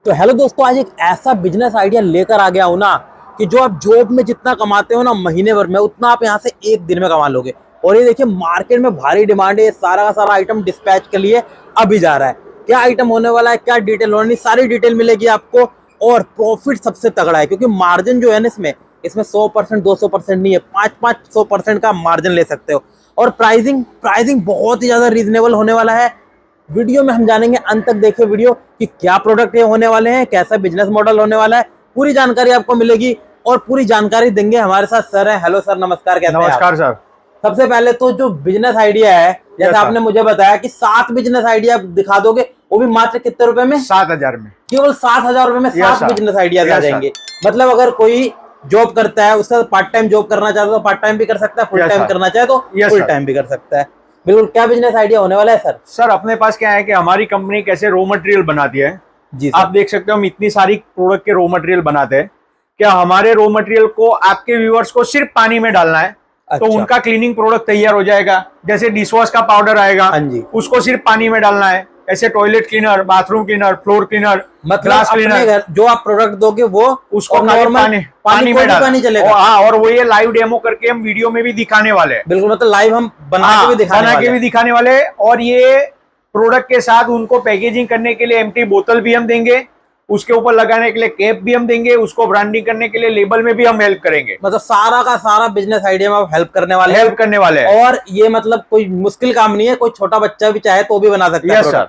तो हेलो दोस्तों, आज एक ऐसा बिजनेस आइडिया लेकर आ गया हूं ना कि जो आप जॉब में जितना कमाते हो ना महीने भर में, उतना आप यहां से एक दिन में कमा लोगे। और ये देखिए, मार्केट में भारी डिमांड है। ये सारा का सारा आइटम डिस्पैच के लिए अभी जा रहा है। क्या आइटम होने वाला है, क्या डिटेल होनी, सारी डिटेल मिलेगी आपको। और प्रॉफिट सबसे तगड़ा है, क्योंकि मार्जिन जो है ना इसमें 100% 200% नहीं है, 500% का मार्जिन ले सकते हो। और प्राइसिंग बहुत ही ज्यादा रीजनेबल होने वाला है। वीडियो में हम जानेंगे, अंत तक देखिए वीडियो, कि क्या प्रोडक्ट ये होने वाले हैं, कैसा बिजनेस मॉडल होने वाला है। पूरी जानकारी आपको मिलेगी और पूरी जानकारी देंगे हमारे साथ सर है। हेलो सर, नमस्कार। कैसे हैं आप? नमस्कार सर। सबसे पहले तो जो बिजनेस आइडिया है, जैसे आपने मुझे बताया कि 7 बिजनेस आइडिया दिखा दोगे, वो भी मात्र कितने रुपए में? 7,000 में। केवल 7,000 रुपए में 7 बिजनेस आइडियाज आ जाएंगे। मतलब अगर कोई जॉब करता है, उसका पार्ट टाइम जॉब करना चाहता है तो पार्ट टाइम भी कर सकता है, फुल टाइम करना चाहे तो फुल टाइम भी कर सकता है। बिल्कुल। क्या बिजनेस आइडिया होने वाला है सर? सर अपने पास क्या है कि हमारी कंपनी कैसे रॉ मटेरियल बनाती है जी। आप देख सकते हो, हम इतनी सारी प्रोडक्ट के रॉ मटेरियल बनाते हैं। क्या हमारे रॉ मटेरियल को आपके व्यूअर्स को सिर्फ पानी में डालना है, तो उनका क्लीनिंग प्रोडक्ट तैयार हो जाएगा। जैसे डिशवॉश का पाउडर आएगा, उसको सिर्फ पानी में डालना है। ऐसे toilet cleaner, bathroom cleaner, floor cleaner, मतलब क्लीनर, जो आप प्रोडक्ट दोगे वो उसको पानी में नहीं चलेगा। हाँ, और वो ये लाइव डेमो करके हम वीडियो में भी दिखाने वाले हैं। बिल्कुल, मतलब लाइव हम बना के भी दिखाने वाले हैं। और ये प्रोडक्ट के साथ उनको पैकेजिंग करने के लिए एम्प्टी बोतल भी हम देंगे, उसके ऊपर लगाने के लिए कैप भी हम देंगे, उसको ब्रांडिंग करने के लिए लेबल में भी हम हेल्प करेंगे। मतलब सारा का सारा बिजनेस आइडिया में आप हेल्प करने वाले हैं। और ये मतलब कोई मुश्किल काम नहीं है, कोई छोटा बच्चा भी चाहे तो भी बना सकता है। सर।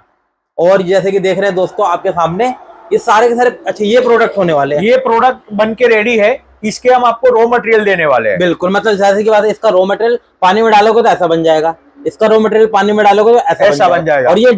और जैसे कि देख रहे हैं दोस्तों आपके सामने, ये सारे के सारे अच्छा ये प्रोडक्ट होने वाले हैं। ये प्रोडक्ट बन के रेडी है, इसके हम आपको रॉ मटेरियल देने वाले हैं। बिल्कुल, मतलब जैसे की बात है, इसका रॉ मटेरियल पानी में डालोगे तो ऐसा बन जाएगा, इसका रॉ मटेरियल पानी में डालोगे तो ऐसा बन जाएगा। और ये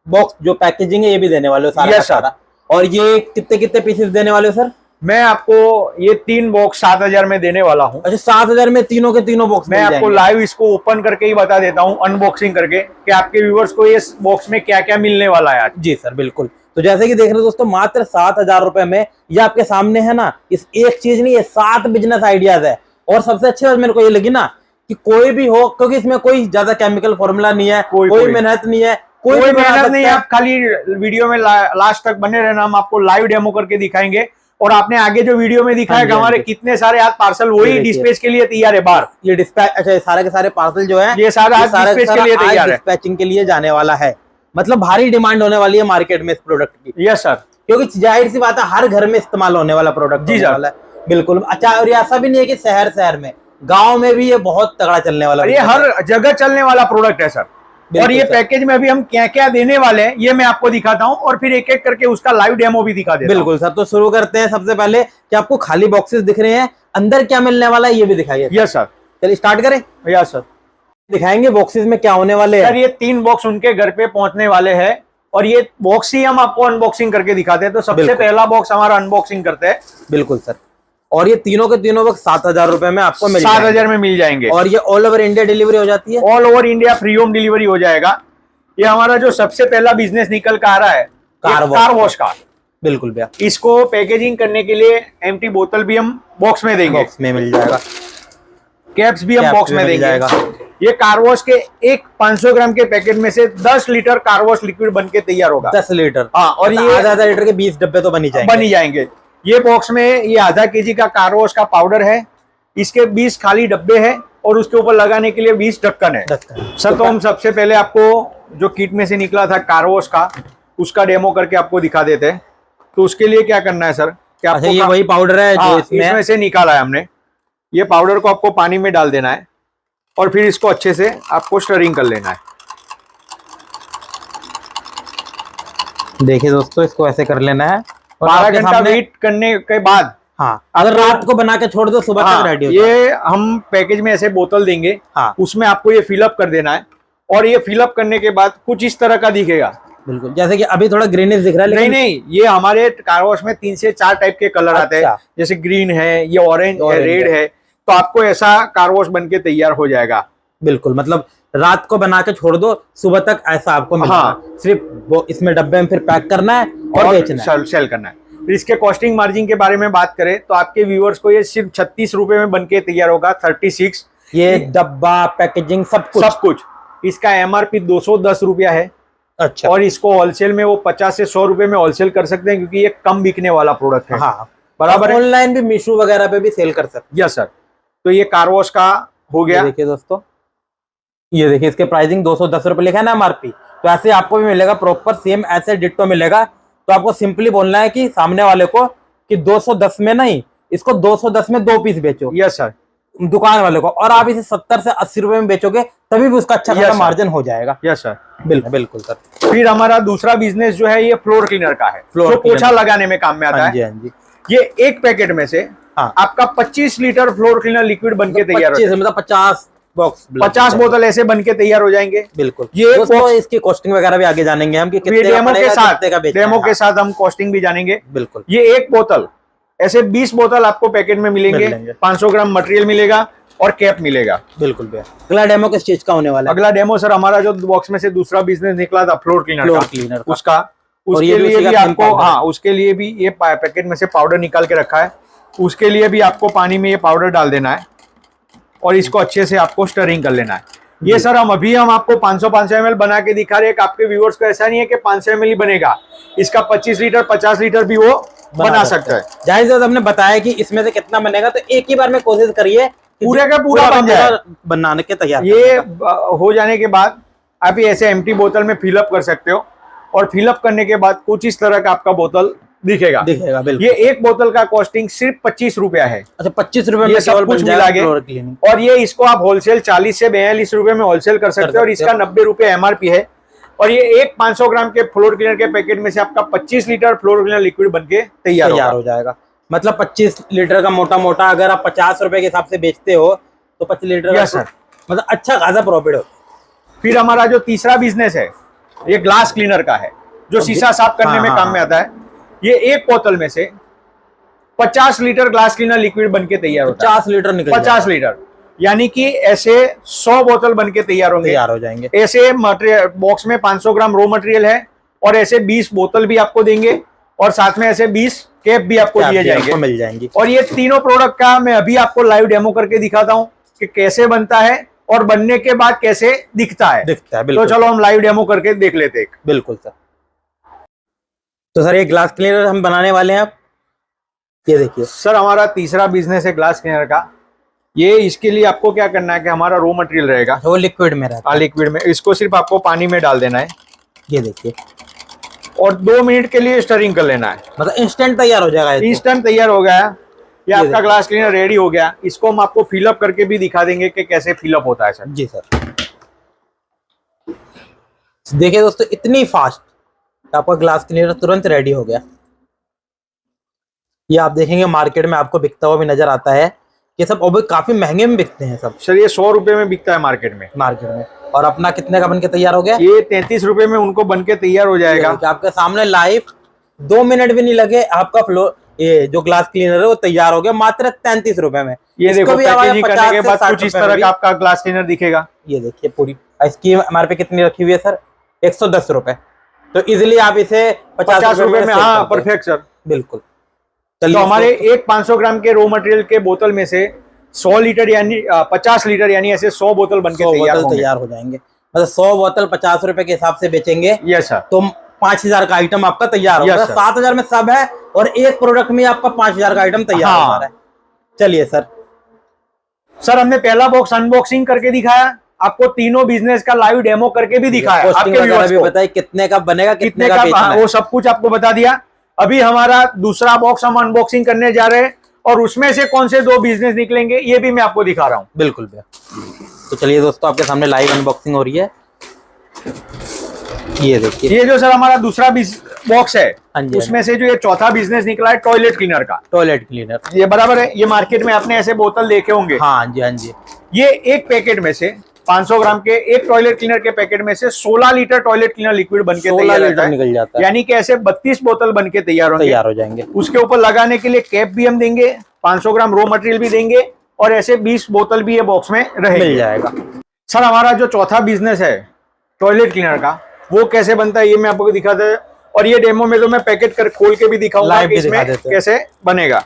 बॉक्स जो पैकेजिंग है ये भी देने वाले हो सारा। और ये कितने पीसेस देने वाले हो सर? मैं आपको ये 3 बॉक्स 7,000 में देने वाला हूँ। अच्छा, 7,000 में तीनों के तीनों बॉक्स? मैं आपको लाइव इसको ओपन करके ही बता देता हूँ, अनबॉक्सिंग करके, कि आपके व्यूअर्स को ये बॉक्स में क्या क्या मिलने वाला है आज। जी सर, बिल्कुल। तो जैसे कि देख रहे हो दोस्तों, मात्र 7,000 रुपए में ये आपके सामने है ना, इस एक चीज नहीं, ये 7 बिजनेस आइडियाज है। और सबसे अच्छी बात मेरे को ये लगी ना कि कोई भी हो, क्योंकि इसमें कोई ज्यादा केमिकल फॉर्मूला नहीं है, कोई मेहनत नहीं है, कोई मेहनत नहीं है। आप खाली वीडियो में लास्ट तक बने रहना, हम आपको लाइव डेमो करके दिखाएंगे। और आपने आगे जो वीडियो में दिखाया हमारे कितने सारे आज पार्सल वही डिस्पैच के लिए तैयार है बाहर। ये डिस्पैच, अच्छा, सारे के सारे पार्सल जो है ये सारा डिस्पैच के लिए तैयार है, डिस्पैचिंग के लिए जाने वाला है। मतलब भारी डिमांड होने वाली है मार्केट में इस प्रोडक्ट की। यस सर, क्योंकि जाहिर सी बात है, हर घर में इस्तेमाल होने वाला प्रोडक्ट जी सर। बिल्कुल। अच्छा, और ये ऐसा भी नहीं है कि शहर में, गाँव में भी ये बहुत तगड़ा चलने वाला, ये हर जगह चलने वाला प्रोडक्ट है सर। और ये पैकेज में अभी हम क्या क्या देने वाले हैं ये मैं आपको दिखाता हूं, और फिर एक एक करके उसका लाइव डेमो भी दिखा देता हूं। बिल्कुल सर, तो शुरू करते हैं। सबसे पहले कि आपको खाली बॉक्सेस दिख रहे हैं, अंदर क्या मिलने वाला है ये भी दिखाइए। Yes sir. चलिए स्टार्ट करें। यस सर, दिखाएंगे बॉक्सेस में क्या होने वाले हैं। सर ये 3 बॉक्स उनके घर पे पहुंचने वाले हैं, और ये बॉक्स ही हम आपको अनबॉक्सिंग करके दिखाते हैं। तो सबसे पहला बॉक्स हमारा अनबॉक्सिंग करते हैं। बिल्कुल सर। और ये तीनों के तीनों बॉक्स 7,000 रुपए में आपको मिल 7,000 में मिल जाएंगे। और ये ऑल ओवर इंडिया डिलीवरी हो जाती है? All over India free home delivery हो जाएगा। ये हमारा जो सबसे पहला बिजनेस निकल कर आ रहा है, कार वॉश का। बिल्कुल भैया। इसको पैकेजिंग करने के लिए एम्प्टी बोतल भी हम बॉक्स में देंगे, बॉक्स में मिल जाएगा। कैप्स भी हम बॉक्स में देंगे। ये कार वॉश के एक 500 ग्राम के पैकेट में से 10 लीटर कार वॉश लिक्विड बन के तैयार होगा। 10 लीटर? हाँ। और ये आधा लीटर के 20 डब्बे तो बन ही जाएंगे। ये बॉक्स में ये आधा केजी का कार वॉश का पाउडर है, इसके 20 खाली डब्बे हैं, और उसके ऊपर लगाने के लिए 20 ढक्कन है। सर, तो हम सबसे पहले आपको जो किट में से निकला था कार वॉश का, उसका डेमो करके आपको दिखा देते हैं। तो उसके लिए क्या करना है सर, कि आपको ये वही पाउडर है जो इसमें से निकाला है हमने। ये पाउडर को आपको पानी में डाल देना है, और फिर इसको अच्छे से आपको स्टरिंग कर लेना है। देखिए दोस्तों, इसको ऐसे कर लेना है। 12 घंटा वेट करने के बाद, हाँ, अगर रात को बना के छोड़ दो सुबह तक रेडी हो जाए। ये हम पैकेज में ऐसे बोतल देंगे, उसमें आपको ये फिलअप कर देना है, और ये फिलअप करने के बाद कुछ इस तरह का दिखेगा। बिल्कुल, जैसे कि अभी थोड़ा ग्रीनिश दिख रहा है, लेकिन नहीं, ये हमारे कार वॉश में 3 से 4 टाइप के कलर आते हैं। जैसे ग्रीन है, ये ऑरेंज है, रेड है। तो आपको ऐसा कार वॉश बन के तैयार हो जाएगा। बिल्कुल, मतलब रात को बना के छोड़ दो, सुबह तक ऐसा आपको मिलेगा। सिर्फ इसमें डब्बे में फिर पैक करना है और बेचना है, सेल करना है। इसके कॉस्टिंग मार्जिन के बारे में बात करें तो आपके व्यूअर्स को ये सिर्फ 36 रुपए में बन के तैयार होगा। 36। ये डब्बा, पैकेजिंग, सब कुछ। इसका MRP 210 रुपया है। अच्छा। और इसको होलसेल में वो 50 से 100 रुपए में होलसेल कर सकते हैं, क्योंकि ये कम बिकने वाला प्रोडक्ट है। हाँ बराबर है। ऑनलाइन भी मीशो वगैरह पे भी सेल कर सकते यस सर। तो ये कार वॉश का हो हैं। गया। देखिए दोस्तों, ये देखिए इसके प्राइसिंग 210 रुपए लिखा है ना एमआरपी, तो ऐसे आपको भी मिलेगा प्रॉपर सेम ऐसे डिट्टो मिलेगा। तो आपको सिंपली बोलना है कि सामने वाले को कि 210 में नहीं, इसको 210 में 2 पीस बेचो यस सर। दुकान वाले को, और आप इसे 70 से 80 रुपए में बेचोगे तभी भी उसका अच्छा Yes, खासा sir. मार्जिन हो जाएगा। Yes sir. बिल्कुल सर। फिर हमारा दूसरा बिजनेस जो है ये फ्लोर क्लीनर का है, फ्लोर जो पोछा क्लीनर। लगाने में काम में आता हाँ जी है। हाँ जी। ये एक पैकेट में से हाँ। आपका 25 लीटर फ्लोर क्लीनर लिक्विड बनके तैयार हो 25 मतलब 50 बॉक्स 50 बोतल ऐसे बनके तैयार हो जाएंगे। बिल्कुल। ये दोस्तों box- इसकी कॉस्टिंग वगैरह भी आगे जानेंगे हम कि कितने का डेमो के पड़ेगा, साथ कितने का बेचना डेमो है। के साथ हम कॉस्टिंग भी जानेंगे। बिल्कुल। ये एक बोतल ऐसे 20 बोतल आपको पैकेट में मिलेंगे। मिलेंगे। 500 ग्राम मटेरियल मिलेगा और कैप मिलेगा। बिल्कुल भैया। अगला डेमो किस चीज का होने वाला है? अगला डेमो सर हमारा जो बॉक्स में से दूसरा बिजनेस निकला था फ्लोर क्लीनर क्लीनर का। उसका, और ये उसके भी लिए उसी भी का same आपको powder है। हाँ उसके लिए भी ये पैकेट में से पाउडर निकाल के रखा है। उसके लिए भी आपको पानी में ये पाउडर डाल देना है और इसको अच्छे से आपको स्टरिंग कर लेना है। ये सर हम आपको 500 ml बना के दिखा रहे हैं कि आपके व्यूअर्स को ऐसा नहीं है कि 500 ml ही बनेगा, इसका 25 लीटर 50 लीटर भी वो बना सकता है। जाहिर से हमने बताया कि इसमें से कितना बनेगा, तो एक ही बार में कोशिश करिए कि पूरे का पूरा बन जाए। बनाने के तैयार। ये हो जाने के बाद आप ये ऐसे एम्प्टी बोतल में फिलअप कर सकते हो और फिलअप करने के बाद कुछ इस तरह का आपका बोतल दिखेगा। बिल्कुल। ये एक बोतल का कॉस्टिंग सिर्फ 25 रुपया है। अच्छा 25 रुपए ये में सब केवल कुछ बन मिला जाएगा के फ्लोर क्लीनिंग। और ये इसको आप होलसेल 40 से 42 रुपए में होलसेल कर सकते हो और इसका 90 रुपए एमआरपी है। और ये एक 500 ग्राम के फ्लोर क्लीनर के पैकेट में से आपका 25 लीटर फ्लोर क्लीनर लिक्विड बनके तैयार हो जाएगा। मतलब 25 लीटर का मोटा मोटा अगर आप 50 रुपए के हिसाब से बेचते हो तो 25 लीटर यस सर। मतलब अच्छा खासा प्रॉफिट हो। फिर हमारा जो तीसरा बिजनेस है ये ग्लास क्लीनर का है, जो शीशा साफ करने में काम में आता है। ये एक बोतल में से 50 लीटर ग्लास क्लीनर लिक्विड बनके तैयार होता है। 50 लीटर निकल 50 लीटर यानी कि ऐसे 100 बोतल बनके तैयार हो जाएंगे। ऐसे मटेरियल बॉक्स में 500 ग्राम रॉ मटेरियल है और ऐसे 20 बोतल भी आपको देंगे और साथ में ऐसे 20 कैप भी आपको दिए जाएंगे, मिल जाएंगी। और ये तीनों प्रोडक्ट का मैं अभी आपको लाइव डेमो करके दिखाता हूँ कि कैसे बनता है और बनने के बाद कैसे दिखता है। तो चलो हम लाइव डेमो करके देख लेते हैं। बिल्कुल सर। तो सर ये ग्लास क्लीनर हम बनाने वाले हैं। आप ये देखिए सर हमारा तीसरा बिजनेस है ग्लास क्लीनर का। ये इसके लिए आपको क्या करना है कि हमारा रॉ मटेरियल रहेगा, वो लिक्विड में रहता है। लिक्विड में, इसको सिर्फ आपको पानी में डाल देना है। ये देखिए और 2 मिनट के लिए स्टरिंग कर लेना है। मतलब इंस्टेंट तैयार हो जाएगा। इंस्टेंट तैयार हो गया। ये आपका ग्लास क्लीनर रेडी हो गया। इसको हम आपको फिलअप करके भी दिखा देंगे कि कैसे फिलअप होता है सर। जी सर। देखिए दोस्तों इतनी फास्ट आपका ग्लास क्लीनर तुरंत रेडी हो गया। ये आप देखेंगे मार्केट में आपको बिकता हुआ भी नजर आता है। ये सब अब काफी महंगे में बिकते हैं सब। सर ये 100 रुपए में बिकता है मार्केट में। और अपना कितने का बनके तैयार हो गया? ये 33 रुपए में उनको बनके तैयार हो जाएगा। आपके सामने लाइव 2 मिनट भी नहीं लगे, आपका फ्लोर ये जो ग्लास क्लीनर है वो तैयार हो गया मात्र 33 रुपए में। ये देखो पैकेजिंग करने के बाद कुछ इस तरह का आपका ग्लास क्लीनर दिखेगा। ये देखिए पूरी इसकी हमारे पे कितनी रखी हुई है सर? 110 रुपए। तो इजिली आप इसे 50 रुपए में। हाँ परफेक्ट सर। बिल्कुल। तो हमारे एक 500 ग्राम के रॉ मटेरियल के बोतल में से 100 लीटर यानी 50 लीटर यानी ऐसे 100 बोतल बनके तैयार हो जाएंगे। मतलब 100 बोतल 50 रुपए के हिसाब से बेचेंगे। Yes sir. तो 5000 का आइटम आपका तैयार होगा। 7000 में सब है और एक प्रोडक्ट में आपका 5000 का आइटम तैयार हो रहा है। चलिए सर हमने पहला बॉक्स अनबॉक्सिंग करके दिखाया, आपको तीनों बिजनेस का लाइव डेमो करके भी दिखाया, आपके व्यूअर्स को बताइए कितने का बनेगा, कितने का बेचना है, वो सब कुछ आपको बता दिया। अभी हमारा दूसरा बॉक्स हम अनबॉक्सिंग करने जा रहे हैं और उसमें से कौन से 2 बिजनेस निकलेंगे ये भी मैं आपको दिखा रहा हूँ। बिल्कुल भैया। तो चलिए दोस्तों आपके सामने लाइव अनबॉक्सिंग हो रही है। ये देखिए ये जो सर हमारा दूसरा बॉक्स है उसमें से जो ये चौथा बिजनेस निकला है टॉयलेट क्लीनर का। टॉयलेट क्लीनर ये बराबर है। ये मार्केट में आपने ऐसे बोतल देखे होंगे। हाँ जी हाँ जी। ये एक पैकेट में से 500 ग्राम के एक टॉयलेट क्लीनर के पैकेट में से 16 लीटर टॉयलेट क्लीनर लिक्विड बनके तैयार निकल जाता है। यानी कि ऐसे 32 बोतल बनके तैयार हो जाएंगे। उसके ऊपर लगाने के लिए कैप भी हम देंगे, 500 ग्राम रॉ मटेरियल भी देंगे और ऐसे 20 बोतल भी ये बॉक्स में मिल जाएगा। सर हमारा जो चौथा बिजनेस है टॉयलेट क्लीनर का वो कैसे बनता है ये मैं आपको दिखाता हूँ और ये डेमो में तो मैं पैकेट कर खोल के भी दिखाऊंगा कि इसमें कैसे बनेगा।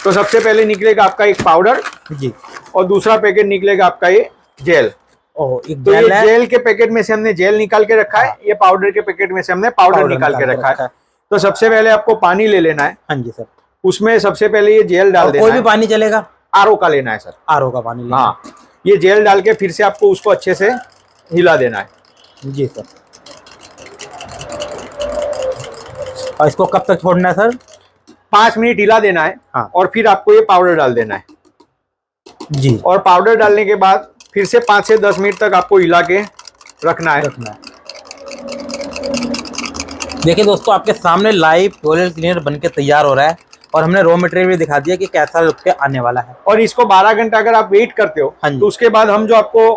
तो सबसे पहले निकलेगा आपका एक पाउडर जी और दूसरा पैकेट निकलेगा आपका ये जेल। ओह एक तो ये जेल है, जेल के पैकेट में से हमने जेल निकाल के रखा है, ये पाउडर के पैकेट में से हमने पाउडर निकाल के रखा है। तो सबसे पहले आपको पानी ले लेना है। हाँ जी सर। उसमें सबसे पहले ये जेल डाल देना कोई है। भी पानी चलेगा? आरओ का लेना है सर। आरओ का पानी लेना। हाँ, ये जेल डाल के फिर से आपको उसको अच्छे से हिला देना है। जी सर। और इसको कब तक छोड़ना है सर? 5 मिनट हिला देना है। हाँ। और फिर आपको ये पाउडर डाल देना है जी। और पाउडर डालने के बाद फिर से 5 से 10 मिनट तक आपको हिला के रखना है। देखिए दोस्तों, आपके सामने लाइव टॉयलेट क्लीनर बनके तैयार हो रहा है और हमने रॉ मटेरियल भी दिखा दिया कि कैसा लुक के आने वाला है। और इसको 12 घंटा अगर आप वेट करते हो हाँ जी। तो उसके बाद हम जो आपको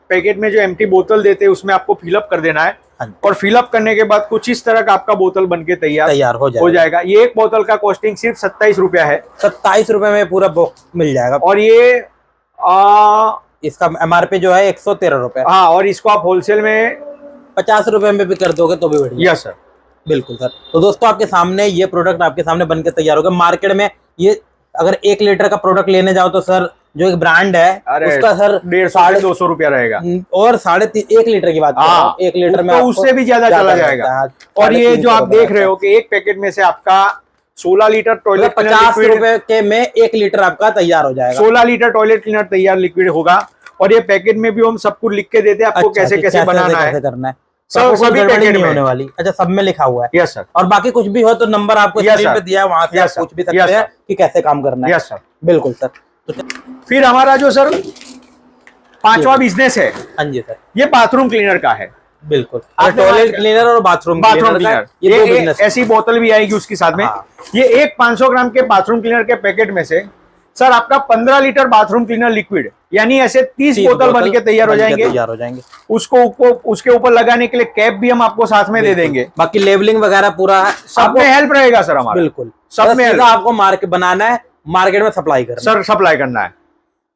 पैकेट में जो एम्प्टी बोतल देते हैं उसमें आपको फिलअप कर देना है। हाँ जी। और फिलअप करने के बाद कुछ इस तरह का आपका बोतल बनके तैयार हो जाएगा। ये एक बोतल का कॉस्टिंग सिर्फ 27 रुपया है। 27 रुपए में पूरा बॉक्स मिल जाएगा। और ये इसका MRP जो है 113 रुपए। हाँ, और इसको आप होलसेल में 50 रुपए में भी कर दोगे तो भी बढ़िया। यस सर, बिल्कुल सर। तो दोस्तों, आपके सामने ये प्रोडक्ट आपके सामने बनके तैयार होगा। मार्केट में ये अगर 1 लीटर का प्रोडक्ट लेने जाओ तो सर जो एक ब्रांड है उसका सर 150-200 रुपया रहेगा। और 1 लीटर की बात कर रहा हूं। 1 लीटर में तो उससे भी ज्यादा चला जाएगा। और ये जो आप देख रहे हो कि एक पैकेट में से आपका 16 लीटर टॉयलेट 50 रुपए के में 1 लीटर आपका तैयार हो जाएगा। 16 लीटर टॉयलेट क्लीनर तैयार लिक्विड होगा। और ये पैकेट में भी हम सब कुछ लिख के देते हैं आपको, कैसे कैसे बनाना है, कैसे करना है। सब सभी पैकेट में होने वाली। अच्छा, सब में लिखा हुआ है। Yes sir. और बाकी कुछ भी हो तो नंबर आपको स्क्रीन पे दिया है, वहां से आप पूछ भी सकते हैं कि कैसे काम करना है। यस सर, बिल्कुल सर। फिर हमारा जो सर 5वां बिजनेस है, हाँ जी सर, ये बाथरूम क्लीनर का है। बिल्कुल। टॉयलेट क्लीनर और बाथरूम क्लीनर, ये 2 बिजनेस। ऐसी बोतल भी आएगी उसके साथ में। ये एक 500 ग्राम के बाथरूम क्लीनर के पैकेट में से सर आपका 15 लीटर बाथरूम क्लीनर लिक्विड, यानी ऐसे 30 बोतल बनके तैयार हो जाएंगे। उसके ऊपर लगाने के लिए कैप भी हम आपको साथ में दे देंगे। बाकी लेबलिंग वगैरह पूरा सब में हेल्प रहेगा सर हमारा। बिल्कुल, सब में आपको मार्केट बनाना है, मार्केट में सप्लाई करना सर, सप्लाई करना है।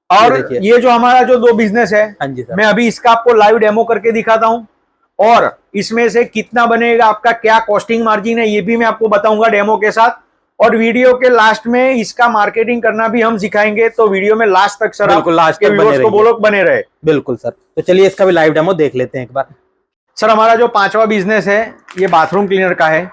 और ये जो हमारा जो 2 बिजनेस है, हाँ जी सर, मैं अभी इसका आपको लाइव डेमो करके दिखाता हूँ। और इसमें से कितना बनेगा, आपका क्या कॉस्टिंग मार्जिन है, ये भी मैं आपको बताऊंगा डेमो के साथ। और वीडियो के लास्ट में इसका मार्केटिंग करना भी हम सिखाएंगे। तो वीडियो में लास्ट तक सर बिल्कुल लास्ट तक बने रहे। बिल्कुल सर। तो चलिए इसका भी लाइव डेमो देख लेते हैं एक बार। सर हमारा जो 5वां बिजनेस है ये बाथरूम क्लीनर का है।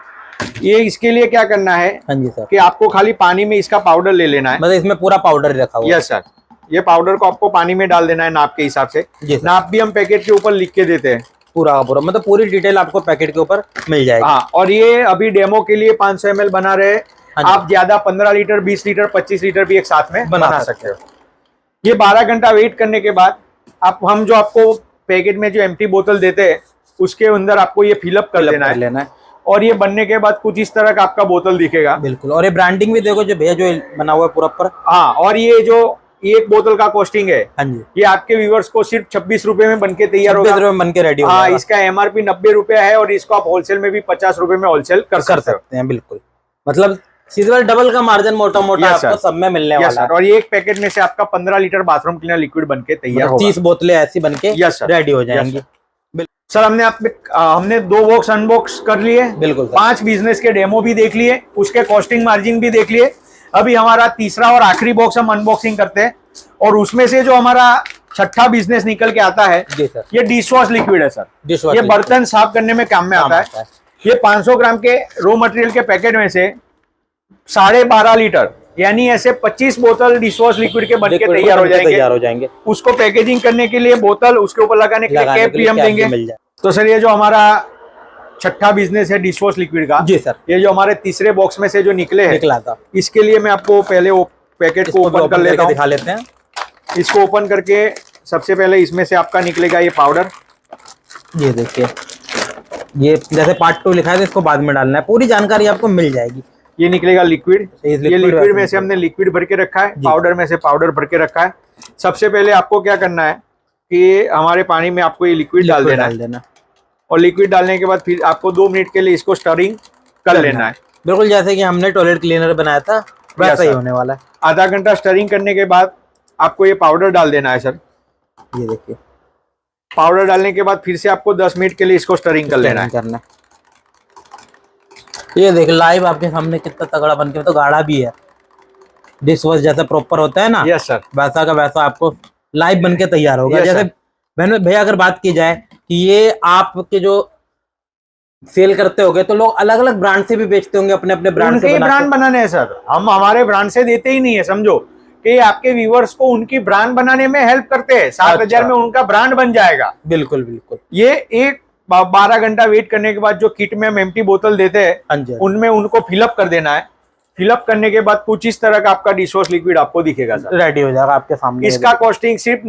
ये इसके लिए क्या करना है, हाँ जी सर, कि आपको खाली पानी में इसका पाउडर ले लेना है। मतलब इसमें पूरा पाउडर रखा हुआ है। यस सर, ये पाउडर को आपको पानी में डाल देना है नाप के हिसाब से। नाप भी हम पैकेट के ऊपर लिख के देते हैं, पूरा का पूरा, मतलब पूरी डिटेल आपको पैकेट के ऊपर मिल जाएगी। हाँ, और ये अभी डेमो के लिए 500 ml बना रहे। आप ज्यादा 15 लीटर, 20 लीटर, 25 लीटर भी एक साथ में बना सकते हो। ये 12 घंटा वेट करने के बाद हम जो आपको पैकेट में जो एम्प्टी बोतल देते हैं उसके अंदर आपको ये फिलअप कर लेना है। और ये बनने के बाद कुछ इस तरह का आपका बोतल दिखेगा। बिल्कुल। और ये ब्रांडिंग भी देखो जो भैया जो बना हुआ है पूरा पर। हाँ, और ये जो एक बोतल का कॉस्टिंग है, हाँ जी, ये आपके व्यूवर्स को सिर्फ 26 रुपए में बनके तैयार होगा। 26 रुपए में बनके रेडी होगा। हाँ, इसका MRP 90 रुपया है और इसको आप होलसेल में भी 50 रुपए में होलसेल कर सकते हैं। बिल्कुल, मतलब सीधा डबल का मार्जिन मोटा मोटा आपको सब में मिलने वाला है। और ये एक पैकेट में से आपका 15 लीटर बाथरूम क्लीनर लिक्विड बनके तैयार होगा। 30 बोतलें ऐसी बनके रेडी हो जाएंगी। सर हमने 2 बॉक्स अनबॉक्स कर लिए। बिल्कुल। 5 बिजनेस के डेमो भी देख लिए, उसके कॉस्टिंग मार्जिन भी देख लिए। अभी हमारा तीसरा और आखिरी बॉक्स हम अनबॉक्सिंग करते हैं। और उसमें से जो हमारा 6ठा बिजनेस निकल के आता है, ये डिश वॉश लिक्विड है सर। ये बर्तन साफ करने में काम में आता है। ये 500 ग्राम के रॉ मटेरियल के पैकेट में से 12.5 लीटर, यानी ऐसे 25 बोतल डिश वॉश लिक्विड के बनके तैयार हो जाएंगे। उसको पैकेजिंग करने के लिए बोतल, उसके ऊपर लगाने के लिए कैप भी हम देंगे। तो सर ये जो हमारा 6ठा बिजनेस है डिश वॉश लिक्विड का, जी सर, ये जो हमारे तीसरे बॉक्स में से जो निकला था, इसके लिए मैं आपको पहले वो पैकेट को ओपन कर लेता हूं। दिखा लेते हैं। इसको ओपन करके सबसे पहले इसमें से आपका निकलेगा ये पाउडर। ये देखिए, ये जैसे पार्ट 2 लिखा है तो इसको बाद में डालना है, पूरी जानकारी आपको मिल जाएगी। ये निकलेगा लिक्विड। ये लिक्विड में से हमने लिक्विड भर के रखा है, पाउडर में से पाउडर भर के रखा है। सबसे पहले आपको क्या करना है कि हमारे पानी में आपको ये लिक्विड डाल देना। और लिक्विड डालने के बाद फिर आपको 2 मिनट के लिए इसको स्टरिंग कर लेना है। बिल्कुल जैसे कि हमने टॉयलेट क्लीनर बनाया था वैसा ही होने वाला है। आधा घंटा स्टरिंग करने के बाद आपको ये पाउडर डाल देना है सर। ये देखिए, पाउडर डालने के बाद फिर से आपको 10 मिनट के लिए इसको स्टरिंग कर लेना है। ये देख लाइव आपके सामने कितना तगड़ा बन के, तो गाढ़ा भी है, डिश वॉश जैसा प्रॉपर होता है ना। यस सर, वैसा का वैसा आपको लाइव बन के तैयार होगा। जैसे भैया अगर बात की जाए कि ये आपके जो सेल करते होगे तो लोग अलग अलग ब्रांड से भी बेचते होंगे, अपने अपने ब्रांड से उनके ब्रांड बनाने हैं सर, हम हमारे ब्रांड से देते ही नहीं है। समझो कि आपके व्यूअर्स को उनकी ब्रांड बनाने में हेल्प करते हैं। 7,000 में उनका ब्रांड बन जाएगा। बिल्कुल बिल्कुल। ये एक 12 घंटा वेट करने के बाद जो किट में हम एम्प्टी बोतल देते हैं उनमें उनको फिलअप कर देना है। फिलअप करने के बाद कुछ इस तरह का आपका डिश वॉश लिक्विड आपको दिखेगा सर, रेडी हो जाएगा आपके सामने। इसका कॉस्टिंग सिर्फ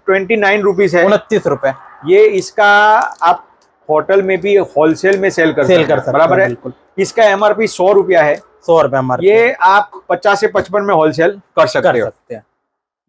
29 रुपीज है, 29 रुपए। ये इसका आप होटल में भी होलसेल में सेल कर सकते हैं, बराबर है। इसका एमआरपी 100 रुपया है, 100 रुपए एमआरपी। ये आप 50 से 55 में होलसेल कर सकते हैं।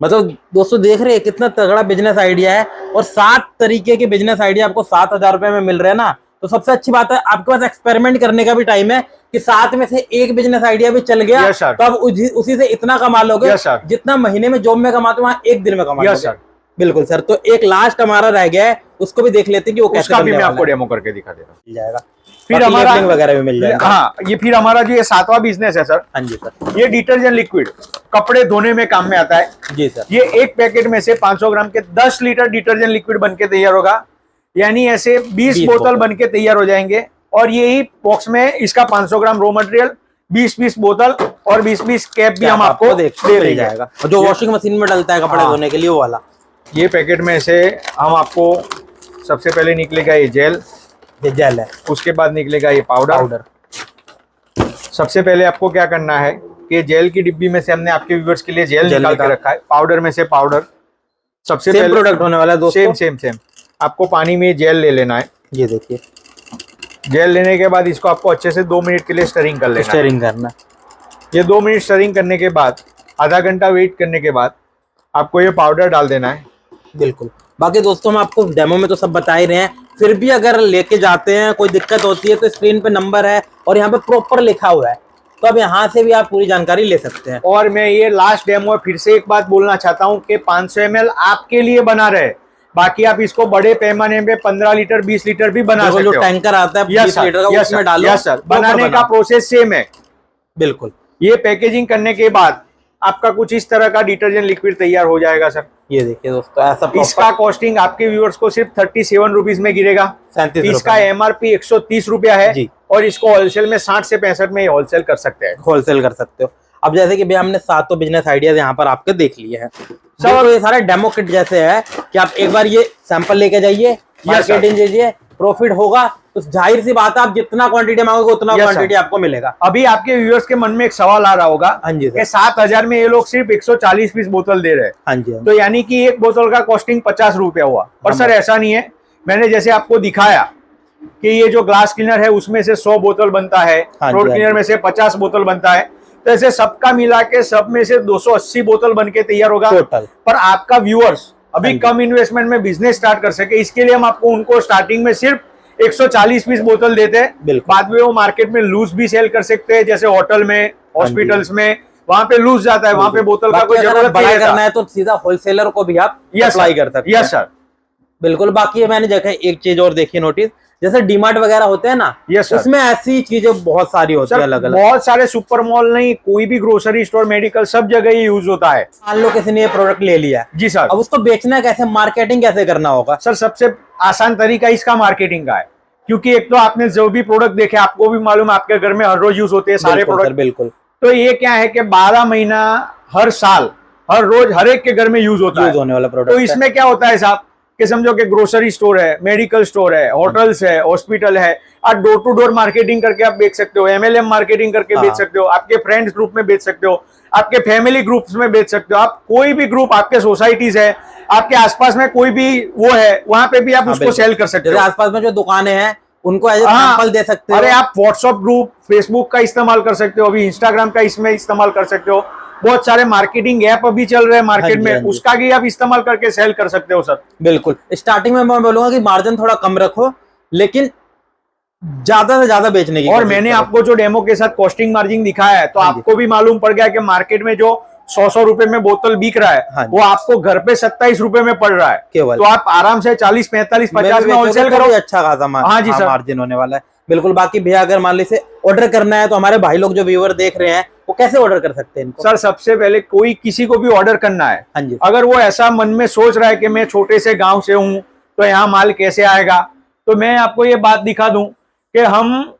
मतलब दोस्तों देख रहे हैं कितना तगड़ा बिजनेस आइडिया है, और 7 तरीके के बिजनेस आइडिया आपको 7,000 रुपए में मिल रहे हैं ना। तो सबसे अच्छी बात है आपके पास एक्सपेरिमेंट करने का भी टाइम है कि 7 में से एक बिजनेस आइडिया भी चल गया तो आप उसी से इतना कमा लोगे जितना महीने में जॉब में कमाते वहां एक दिन में कमा लोगे। बिल्कुल सर। तो एक लास्ट हमारा रह गया है, उसको भी देख लेते हैं कि वो कैसे उसका भी मैं आपको डेमो करके दिखा देता हूं। मिल जाएगा, फिर हमारा वगैरह भी मिल जाएगा। हाँ, ये फिर हमारा जो ये 7वां बिजनेस है सर। हाँ जी सर। ये डिटर्जेंट लिक्विड कपड़े धोने में काम में आता है। जी सर। ये एक पैकेट में से 500 ग्राम के 10 लीटर डिटर्जेंट लिक्विड बनके तैयार होगा, यानी ऐसे 20 बोतल बनके तैयार हो जाएंगे। और यही बॉक्स में इसका 500 ग्राम रॉ मटेरियल, 20-20 बोतल और 20-20 कैप भी हम आपको दे जाएगा, जो वॉशिंग मशीन में डलता है कपड़े धोने के लिए, वो वाला। ये पैकेट में से हम आपको सबसे पहले निकलेगा ये जेल है, उसके बाद निकलेगा ये पाउडर। सबसे पहले आपको क्या करना है कि जेल की डिब्बी में से हमने आपके व्यूअर्स के लिए जेल निकाल के रखा है। पाउडर में से पाउडर सबसे पहले प्रोडक्ट होने वाला है दोस्तों। सेम आपको पानी में जेल ले लेना है। ये देखिए, जेल लेने के बाद इसको आपको अच्छे से 2 मिनट के लिए स्टरिंग कर लेना। स्टरिंग करना। ये 2 मिनट स्टरिंग करने के बाद आधा घंटा वेट करने के बाद आपको ये पाउडर डाल देना है। बिल्कुल। बाकी दोस्तों हम आपको डेमो में तो सब बता ही रहे हैं, फिर भी अगर लेके जाते हैं कोई दिक्कत होती है तो स्क्रीन पे नंबर है और यहाँ पे प्रॉपर लिखा हुआ है, तो अब यहाँ से भी आप पूरी जानकारी ले सकते हैं। और मैं ये लास्ट डेमो फिर से एक बात बोलना चाहता हूँ कि 500 ml आपके लिए बना रहे, बाकी आप इसको बड़े पैमाने पे 15 लीटर 20 लीटर भी बना सकते हो। जो टैंकर आता है 20 लीटर का उसमें डालो। यस सर, बनाने का प्रोसेस सेम है। बिल्कुल। ये पैकेजिंग करने के बाद आपका कुछ इस तरह का डिटर्जेंट लिक्विड तैयार हो जाएगा सर। ये देखिए दोस्तों, ऐसा इसका कॉस्टिंग आपके व्यूअर्स को सिर्फ 37 रुपीज में गिरेगा। 37 इसका एमआरपी 130 रुपया है जी। और इसको होलसेल में 60 से 65 में होलसेल कर सकते हैं। होलसेल कर सकते हो। अब जैसे कि भैया हमने 7 बिजनेस आइडियाज यहाँ पर आपके देख लिए हैं सब, ये सारे डेमो किट जैसे है कि आप एक बार ये सैंपल लेके जाइए, मार्केटिंग कीजिए, प्रॉफिट होगा तो जाहिर सी बात है आप जितना क्वांटिटी मांगोगे उतना क्वांटिटी आपको मिलेगा। अभी आपके व्यूअर्स के मन में एक सवाल आ रहा होगा कि 7,000 में ये लोग सिर्फ 140 पीस बोतल दे रहे हैं। हाँ जी। तो यानी कि एक बोतल का कॉस्टिंग 50 रुपया हुआ। पर सर ऐसा नहीं है, मैंने जैसे आपको दिखाया कि ये जो ग्लास क्लीनर है उसमें से 100 बोतल बनता है, फ्लोर क्लीनर में से 50 बोतल बनता है, तो ऐसे सबका मिला के सब में से 280 बोतल बन के तैयार होगा टोटल। पर आपका व्यूअर्स अभी कम इन्वेस्टमेंट में बिजनेस स्टार्ट कर सके, इसके लिए हम आपको उनको स्टार्टिंग में सिर्फ 140 पीस बोतल देते हैं। बाद में वो मार्केट में लूज भी सेल कर सकते हैं, जैसे होटल में, हॉस्पिटल्स में, वहां पे लूज जाता है, वहां पे बोतल का कोई जरूरत नहीं करना है तो सीधा होलसेलर को भी आप अप्लाई कर सकते हैं। यस सर, बिल्कुल। बाकी मैंने देखा एक चीज और देखी नोटिस, जैसे डीमार्ट वगैरह होते हैं ना, उसमें ऐसी चीजें बहुत सारी होती है अलग अलग। बहुत सारे सुपर मॉल नहीं, कोई भी ग्रोसरी स्टोर, मेडिकल, सब जगह ये यूज होता है। मान लो किसी ने ये प्रोडक्ट ले लिया जी सर, अब उसको बेचना कैसे, मार्केटिंग कैसे करना होगा? सर सबसे आसान तरीका इसका मार्केटिंग का है, क्योंकि एक तो आपने जो भी प्रोडक्ट देखे आपको भी मालूम है आपके घर में हर रोज यूज होते हैं सारे प्रोडक्ट। बिल्कुल। तो ये क्या है कि 12 महीना हर साल हर रोज हर एक के घर में यूज होता है होने वाला प्रोडक्ट। तो इसमें क्या होता है साहब कि समझो कि ग्रोसरी स्टोर है, मेडिकल स्टोर है, होटल्स है, हॉस्पिटल है, आप डोर टू डोर मार्केटिंग करके आप बेच सकते हो, MLM मार्केटिंग करके बेच सकते हो, आपके फ्रेंड्स ग्रुप में बेच सकते हो, आपके फैमिली ग्रुप्स में बेच सकते हो, आप कोई भी ग्रुप, आपके सोसाइटीज है, आपके आसपास में कोई भी वो है, वहां पे भी आप उसको सेल कर सकते हो। आसपास में जो दुकानें हैं उनको एज सैंपल दे सकते हो। अरे आप व्हाट्सएप ग्रुप, फेसबुक का इस्तेमाल कर सकते हो, अभी इंस्टाग्राम का इसमें इस्तेमाल कर सकते हो, बहुत सारे मार्केटिंग ऐप अभी चल रहे हैं मार्केट में, उसका भी आप इस्तेमाल करके सेल कर सकते हो सर। बिल्कुल। स्टार्टिंग में मैं बोलूंगा कि मार्जिन थोड़ा कम रखो, लेकिन ज्यादा से ज्यादा बेचने की। और मैंने आपको जो डेमो के साथ कॉस्टिंग मार्जिन दिखाया है तो आपको भी मालूम पड़ गया कि मार्केट में जो 100 रुपए में बोतल बिक रहा है वो आपको घर पे 27 रुपए में पड़ रहा है केवल। तो आप आराम से 40, 45, 50 में होलसेल करो, अच्छा खासा मार्जिन होने वाला है। बिल्कुल। बाकी भैया अगर मान लीजिए ऑर्डर करना है तो हमारे भाई लोग जो व्यूअर देख रहे हैं वो कैसे ऑर्डर कर सकते हैं इनको? सर सबसे पहले कोई किसी को भी ऑर्डर करना है, हाँ जी, अगर वो ऐसा मन में सोच रहा है कि मैं छोटे से गांव से हूं तो यहाँ माल कैसे आएगा, तो मैं आपको ये बात दिखा दूं कि हम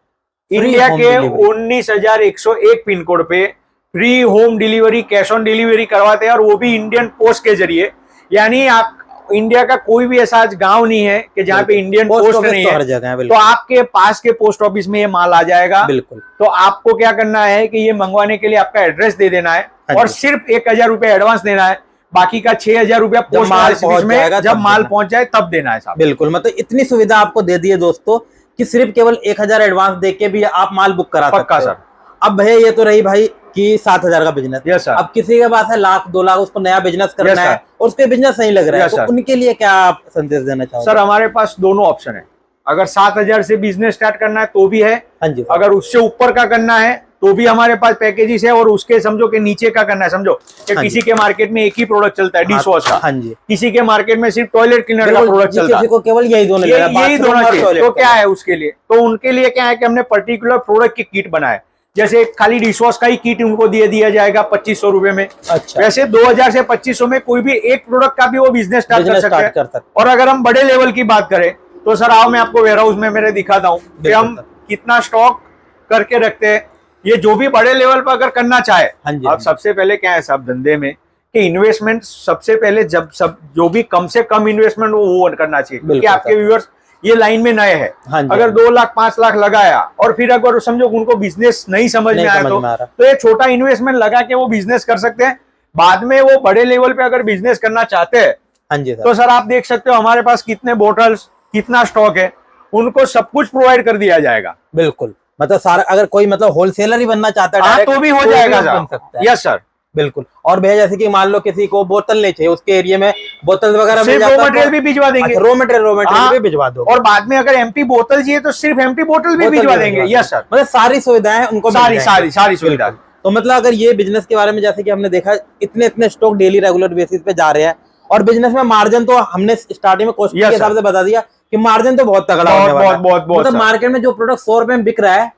इंडिया के 19,101 पिन कोड पे free home delivery, cash on delivery करवाते हैं, और वो भी इंडियन पोस्ट के जरिए। यानी आप इंडिया का कोई भी ऐसा आज गांव नहीं है कि जहाँ पे इंडियन पोस्ट नहीं है, हर जगह है, तो आपके पास के पोस्ट ऑफिस में ये माल आ जाएगा। बिल्कुल। तो आपको क्या करना है कि ये मंगवाने के लिए आपका एड्रेस दे देना है और सिर्फ 1,000 रुपए एडवांस देना है, बाकी का 6,000 रुपया पोस्ट ऑफिस में जब माल पहुंच जाए तब देना है साहब। बिल्कुल, मतलब इतनी सुविधा आपको दे दी है दोस्तों कि सिर्फ केवल 1,000 एडवांस दे के भी आप माल बुक करा सकते हो। सर अब भैया ये तो रही भाई कि 7,000 का बिजनेस। Yes sir. अब किसी के पास है 1,00,000 2 लाख, उसको नया बिजनेस करना है और उसके बिजनेस सही लग रहा है, तो उनके लिए क्या आप संदेश देना चाहोगे? सर हमारे पास दोनों ऑप्शन है, अगर 7,000 से बिजनेस स्टार्ट करना है तो भी है, हाँ जी, अगर उससे ऊपर का करना है तो भी हमारे पास पैकेजेस है, और उसके समझो कि नीचे का करना है, समझो कि किसी के मार्केट में एक ही प्रोडक्ट चलता है डिश वॉश का, हाँ जी, किसी के मार्केट में सिर्फ टॉयलेट क्लीनर का प्रोडक्ट चलता है, किसी को केवल यही दोनों चाहिए, तो क्या है उसके लिए, तो उनके लिए क्या है कि हमने पर्टिकुलर प्रोडक्ट की किट बनाए, जैसे खाली डिश वॉश का ही किट उनको दिया जाएगा 2,500 रुपए में। अच्छा। वैसे 2,000 से 2,500 में कोई भी एक प्रोडक्ट का भी वो बिजनेस स्टार्ट कर सकते हैं। और अगर हम बड़े लेवल की बात करें तो सर आओ मैं आपको वेयर हाउस में मेरे दिखाता हूँ कि हम कितना स्टॉक करके रखते हैं। ये जो भी बड़े लेवल पर अगर करना चाहे, अब सबसे पहले क्या है साहब धंधे में कि इन्वेस्टमेंट सबसे पहले जो भी कम से कम इन्वेस्टमेंट वो करना चाहिए, क्योंकि आपके व्यूअर्स ये लाइन में नए हैं। अगर 2 लाख 5 लाख लगाया और फिर अगर समझो उनको बिजनेस नहीं समझ में आया तो ये छोटा इन्वेस्टमेंट लगा के वो बिजनेस कर सकते हैं। बाद में वो बड़े लेवल पे अगर बिजनेस करना चाहते हैं तो सर आप देख सकते हो हमारे पास कितने बोटल्स, कितना स्टॉक है, उनको सब कुछ प्रोवाइड कर दिया जाएगा। बिल्कुल, मतलब सारा अगर कोई मतलब होलसेलर ही बनना चाहता है तो भी हो जाएगा सर। यस सर, बिल्कुल। और भैया जैसे कि मान लो किसी को बोतल नहीं चाहिए, उसके एरिया में बोतल वगैरह सिर्फ रॉ मटेरियल भी भिजवा देंगे। रॉ मटेरियल भी भिजवा दो, और बाद में अगर एम्प्टी बोतल चाहिए तो सिर्फ एम्प्टी बोतल भी भिजवा देंगे। यस सर, मतलब सारी सुविधाएं उनको सारी सुविधा। तो मतलब अगर ये बिजनेस के बारे में जैसे कि हमने देखा इतने स्टॉक डेली रेगुलर बेसिस पे जा रहे हैं, और बिजनेस में मार्जिन तो हमने स्टार्टिंग में कॉस्ट के हिसाब से बता दिया कि मार्जिन तो बहुत तगड़ा होने वाला है। मतलब मार्केट में जो प्रोडक्ट 100 रुपए में बिक रहा है,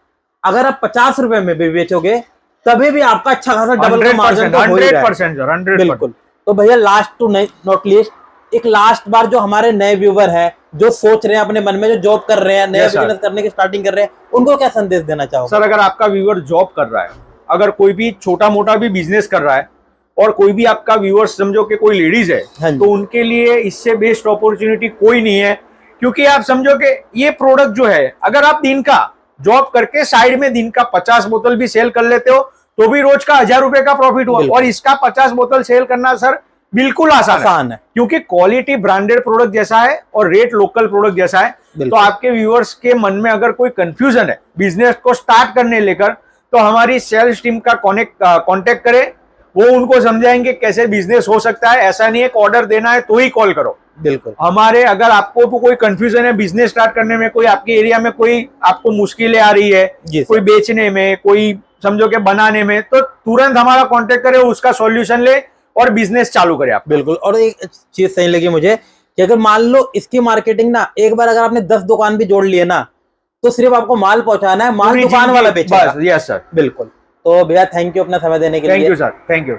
अगर आप 50 रुपए में भी बेचोगे तभी भी आपका अच्छा खासा डबल का मार्जिन तो हो ही रहा है। बिल्कुल। तो भैया लास्ट टू नॉट लीस्ट एक लास्ट बार जो हमारे नए व्यूवर हैं, जो सोच रहे हैं अपने मन में, जो जॉब कर रहे हैं, नया बिजनेस करने की स्टार्टिंग कर रहे हैं, उनको क्या संदेश देना चाहोगे? सर अगर आपका व्यूवर जॉब कर रहा है, अगर कोई भी छोटा मोटा भी बिजनेस कर रहा है, और कोई भी आपका व्यूवर समझो कि कोई लेडीज है, तो उनके लिए इससे बेस्ट अपॉर्चुनिटी कोई नहीं है। क्योंकि आप समझो कि ये प्रोडक्ट जो है, अगर आप दिन का जॉब करके साइड में दिन का 50 बोतल भी सेल कर लेते हो तो भी रोज का 1,000 रुपए का प्रॉफिट हुआ। और इसका 50 बोतल सेल करना सर बिल्कुल आसान है, क्योंकि क्वालिटी ब्रांडेड प्रोडक्ट जैसा है और रेट लोकल प्रोडक्ट जैसा है। तो आपके व्यूअर्स के मन में अगर कोई कंफ्यूजन है बिजनेस को स्टार्ट करने लेकर, तो हमारी सेल्स टीम का कॉन्टेक्ट करें, वो उनको समझाएंगे कैसे बिजनेस हो सकता है। ऐसा नहीं है कि ऑर्डर देना है तो ही कॉल करो। बिल्कुल। हमारे अगर आपको तो कोई कंफ्यूजन है बिजनेस स्टार्ट करने में, कोई आपके एरिया में कोई आपको मुश्किलें आ रही है, कोई बेचने में, कोई समझो के बनाने में, तो तुरंत हमारा कांटेक्ट करें, उसका सॉल्यूशन ले और बिजनेस चालू करें आप। बिल्कुल। और एक चीज सही लगी मुझे कि अगर मान लो इसकी मार्केटिंग ना एक बार अगर आपने 10 दुकान भी जोड़ लिए ना, तो सिर्फ आपको माल पहुंचाना है, माल दुकान वाला बेचेगा। यस सर, बिल्कुल। तो भैया थैंक यू अपना समय देने के लिए। Thank you sir, thank you.